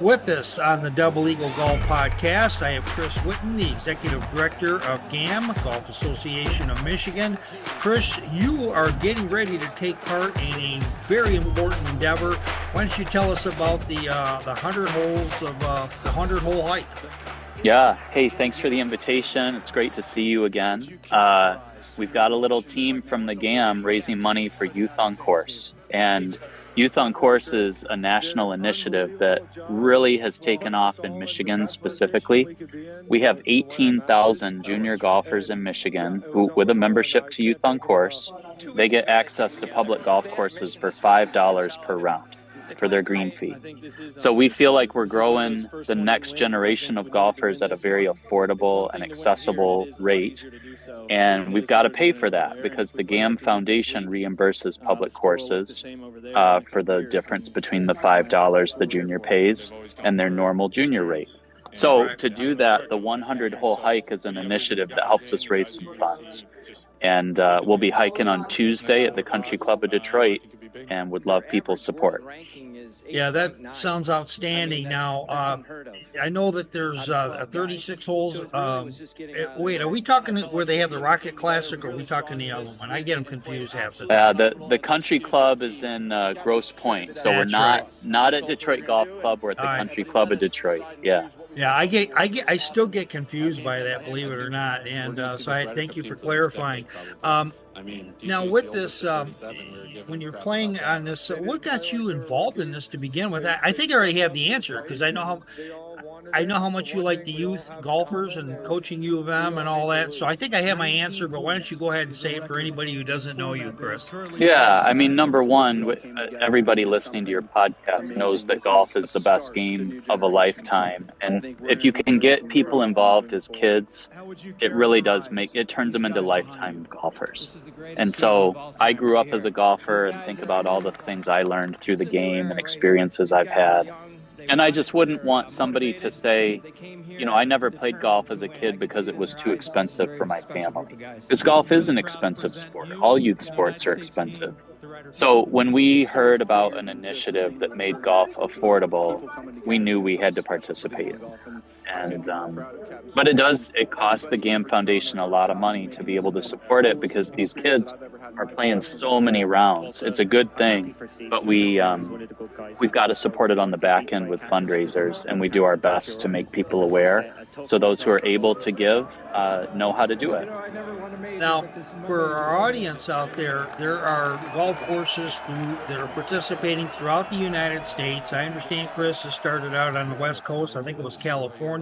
With us on the Double Eagle Golf Podcast, I have Chris Whitten, the Executive Director of GAM, Golf Association of Michigan. Chris, you are getting ready to take part in a very important endeavor. Why don't you tell us about the 100 holes of the 100-hole hike? Yeah. Hey, thanks for the invitation. It's great to see you again. We've got a little team from the GAM raising money for Youth on Course. And Youth on Course is a national initiative that really has taken off in Michigan specifically. We have 18,000 junior golfers in Michigan who, with a membership to Youth on Course, they get access to public golf courses for $5 per round for their green fee. So we feel like we're growing the next generation of golfers at a very affordable and accessible rate. And we've got to pay for that because the GAM Foundation reimburses public courses for the difference between the $5 the junior pays and their normal junior rate. So to do that, the 100-hole hike is an initiative that helps us raise some funds. And we'll be hiking on Tuesday at the Country Club of Detroit and would love people's support. Yeah, that sounds outstanding. Now, I know that there's 36 holes. Wait, are we talking where they have the Rocket Classic, or are we talking the other one? I get them confused half the time. The Country Club is in Grosse Pointe, so That's we're right. not at Detroit Golf Club. We're at the All right. Country Club of Detroit. Yeah. Yeah, I still get confused by that, believe it or not. And so I thank you for clarifying. Now, with this, when you're playing on this, what got you involved in this to begin with? I think I already have the answer because I know how much you like the youth golfers and coaching U of M and all that. So I think I have my answer. But why don't you go ahead and say it for anybody who doesn't know you, Chris? Yeah, I mean, number one, everybody listening to your podcast knows that golf is the best game of a lifetime. And if you can get people involved as kids, it really does it turns them into lifetime golfers. And so I grew up as a golfer and think about all the things I learned through the game and experiences I've had. And I just wouldn't want somebody to say, I never played golf as a kid because it was too expensive for my family. Because golf is an expensive sport. All youth sports are expensive. So when we heard about an initiative that made golf affordable, we knew we had to participate. And but it costs the GAM Foundation a lot of money to be able to support it because these kids are playing so many rounds. It's a good thing, but we've got to support it on the back end with fundraisers, and we do our best to make people aware so those who are able to give know how to do it. Now, for our audience out there, there are golf courses that are participating throughout the United States. I understand Chris has started out on the West Coast. I think it was California.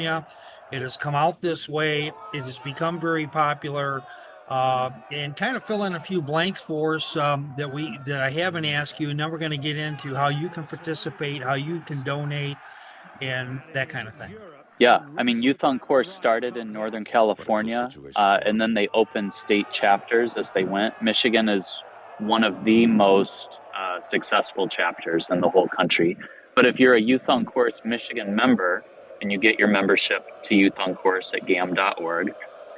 It has come out this way. It has become very popular. And kind of fill in a few blanks for us that I haven't asked you. And then we're going to get into how you can participate, how you can donate, and that kind of thing. Yeah, I mean, Youth on Course started in Northern California, and then they opened state chapters as they went. Michigan is one of the most successful chapters in the whole country. But if you're a Youth on Course Michigan member and you get your membership to Youth on Course at gam.org,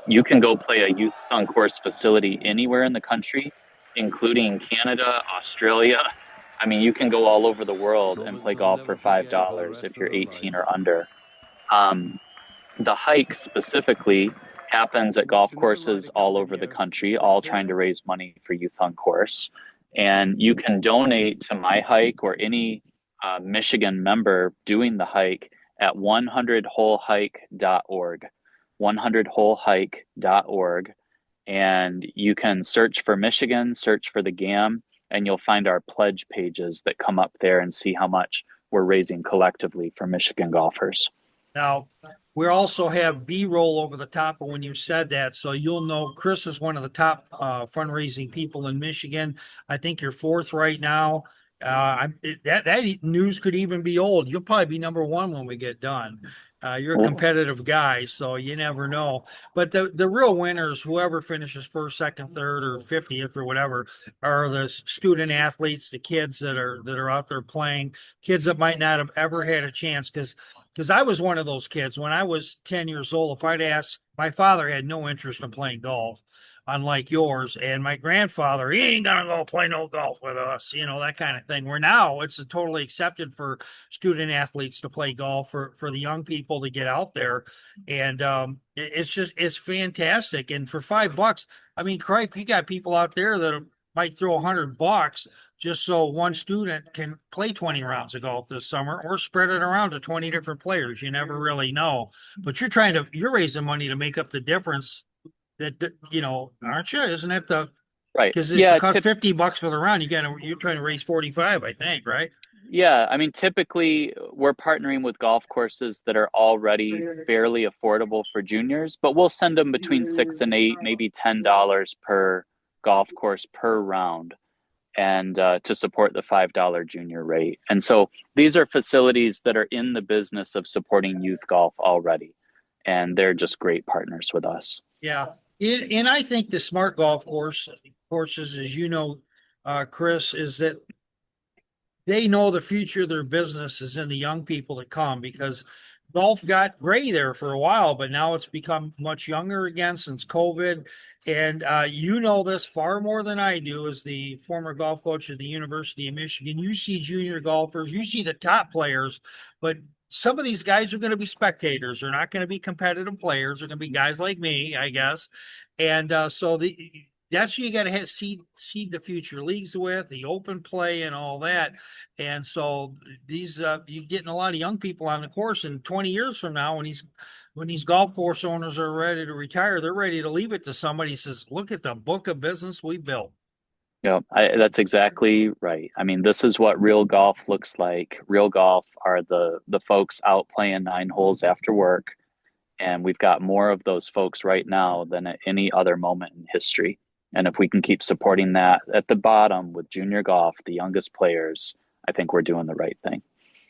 you can go play a Youth on Course facility anywhere in the country, including Canada, Australia. I mean, you can go all over the world and play golf for $5 if you're 18 or under. The hike specifically happens at golf courses all over the country, all trying to raise money for Youth on Course. And you can donate to my hike or any Michigan member doing the hike at 100holehike.org. 100holehike.org. And you can search for Michigan, search for the GAM, and you'll find our pledge pages that come up there and see how much we're raising collectively for Michigan golfers. Now, we also have B-roll over the top of when you said that, so you'll know Chris is one of the top fundraising people in Michigan. I think you're fourth right now. That news could even be old. You'll probably be number one when we get done. You're a competitive guy, so you never know. But the real winners, whoever finishes first, second, third, or 50th or whatever, are the student athletes, the kids that are out there playing, kids that might not have ever had a chance. Because I was one of those kids when I was 10 years old. If I'd asked My father had no interest in playing golf, unlike yours. And my grandfather, he ain't gonna go play no golf with us, that kind of thing. Where now it's totally accepted for student athletes to play golf, for the young people to get out there. And it's fantastic. And for $5, I mean, cripe, you got people out there that might throw $100 just so one student can play 20 rounds of golf this summer, or spread it around to 20 different players. You never really know. But you're raising money to make up the difference, aren't you? Isn't that Right. because if it Yeah. costs $50 for the round, you're trying to raise 45, I think, right? Yeah, I mean, typically we're partnering with golf courses that are already fairly affordable for juniors, but we'll send them between 6 and 8, maybe $10 per golf course per round, and to support the $5 junior rate. And so these are facilities that are in the business of supporting youth golf already, and they're just great partners with us. Yeah. And I think the smart courses, as you know, Chris, is that they know the future of their business is in the young people that come, because golf got gray there for a while, but now it's become much younger again since COVID. And you know this far more than I do, as the former golf coach at the University of Michigan. You see junior golfers, you see the top players, but some of these guys are going to be spectators. They're not going to be competitive players. They're going to be guys like me, I guess. And that's who you got to seed the future leagues with, the open play and all that. And so you're getting a lot of young people on the course. And 20 years from now, when these golf course owners are ready to retire, they're ready to leave it to somebody who says, look at the book of business we built. Yeah, that's exactly right. I mean, this is what real golf looks like. Real golf are the folks out playing 9 holes after work, and we've got more of those folks right now than at any other moment in history. And if we can keep supporting that at the bottom with junior golf, the youngest players, I think we're doing the right thing.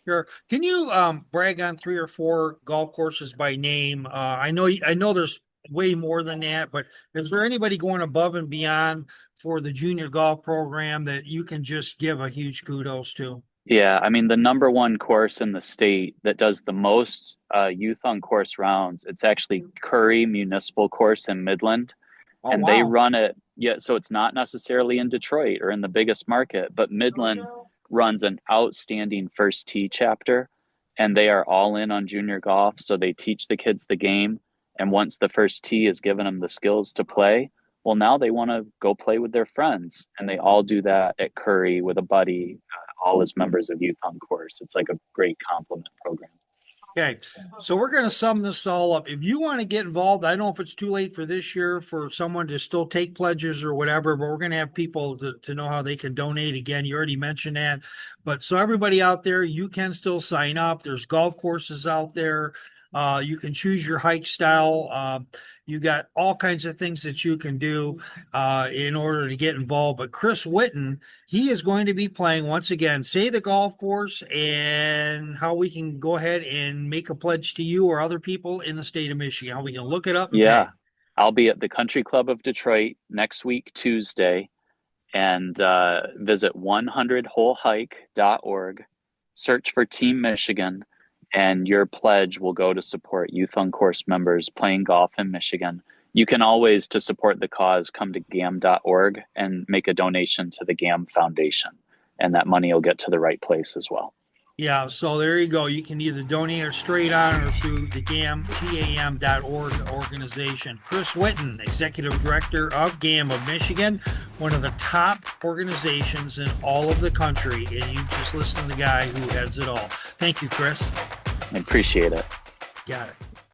Sure. Can you brag on 3 or 4 golf courses by name? I know there's way more than that, but is there anybody going above and beyond for the junior golf program that you can just give a huge kudos to? Yeah, I mean, the number one course in the state that does the most youth on course rounds, it's actually Curry Municipal Course in Midland. Oh, And they wow. run it. Yeah, so it's not necessarily in Detroit or in the biggest market, but Midland runs an outstanding first tee chapter, and they are all in on junior golf. So they teach the kids the game, and once the first tee has given them the skills to play, well, now they want to go play with their friends, and they all do that at Curry with a buddy, all as members of youth on course. It's like a great complement program. Okay, so we're going to sum this all up. If you want to get involved, I don't know if it's too late for this year for someone to still take pledges or whatever, but we're going to have people to know how they can donate. Again, you already mentioned that. But so everybody out there, you can still sign up. There's golf courses out there. You can choose your hike style. You got all kinds of things that you can do in order to get involved. But Chris Whitten, he is going to be playing once again. Say the golf course and how we can go ahead and make a pledge to you or other people in the state of Michigan. How we can look it up and Yeah, pay. I'll be at the Country Club of Detroit next week, Tuesday, and visit 100holehike.org, search for Team Michigan, and your pledge will go to support Youth on Course members playing golf in Michigan. You can always, to support the cause, come to gam.org and make a donation to the GAM Foundation, and that money will get to the right place as well. Yeah, so there you go. You can either donate it straight on or through the GAM.org organization. Chris Whitten, Executive Director of GAM of Michigan, one of the top organizations in all of the country. And you just listen to the guy who heads it all. Thank you, Chris. I appreciate it. Got it.